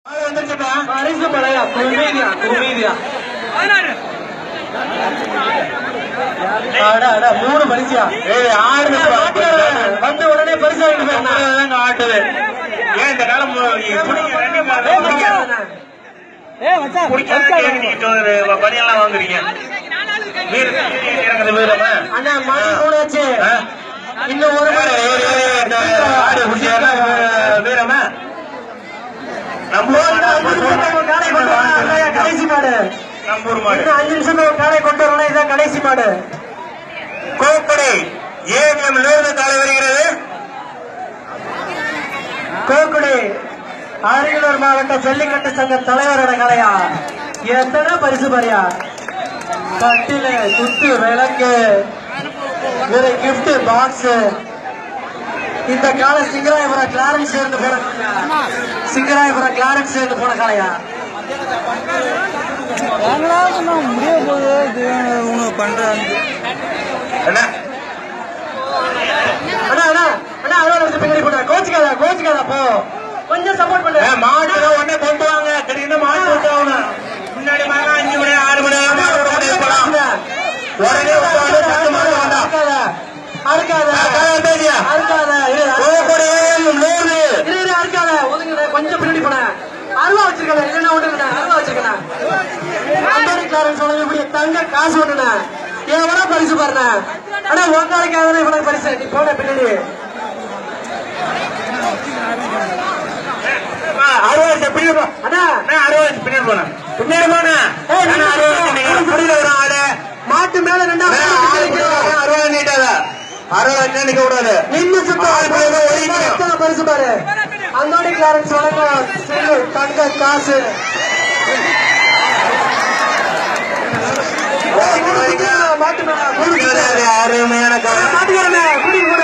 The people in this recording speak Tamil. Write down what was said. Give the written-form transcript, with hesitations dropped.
பரிசு பழையா குருமீதியா மூணு பரிசியா வந்து உடனே பரிசு வாங்கிட்டு ஆட்டுது. ஏன் இந்த காலம் பணியெல்லாம் வாங்குறீங்க? அண்ணா மணி கூட வச்சு இன்னும் ஒரு ஆடு வீரமா கடைசி மாடு. இன்னும் 5 நிமிஷம் காலை கொண்டு வரணும். இதுதான் கடைசி மாடு. கோக்குடி ஏவிஎம் காலை வருகிறது. கோக்குடி அரியலூர் மாவட்ட ஜல்லிக்கட்டு சங்க தலைவரோட கலையா. எத்தனை பரிசு பாரியா? கட்டில குத்து விளக்கு கிஃப்ட் பாக்ஸ். இந்த கால சிங்கராயபுரம் கிளாரன்ஸ் சேர்ந்து போன சிங்கராயபுரம் கிளாரன்ஸ் சேர்ந்து போன காலையா. முடிய போகுது பண்றாங்க. கோச்சுக்காதா போ, கொஞ்சம் சப்போர்ட் பண்ணு. மாடு உடனே கொண்டு வாங்க. திடீர்னு மாடு கொண்டு ஆகணும். முன்னாடி மணி 5 மணி 6 மணி உடனே கொஞ்சம் பின்னாடி போன அருவா வச்சிருக்கேன். இல்லைன்னா ஒண்ணு அருவா வச்சிருக்கேன். தங்க காசு ஒண்ணுண்ண எவ்வளவு பரிசு பாருண்ண. ஆனா ஒன்னாளைக்காக இவ்வளவு பரிசு. நீ போன பின்னாடி அறுபது பின்னாடி போன பின்னாடி போன ஆடு மாட்டு மேல 2 அறுபது நீட்டாத 60 நிக்க கூடாது. நின்று சுத்தம் பரிசு பாரு. அந்தோடி கிளாரன்ஸ் வழங்கும் தங்க காசு. அருமையான மாட்டுக்காரமே குடி கூட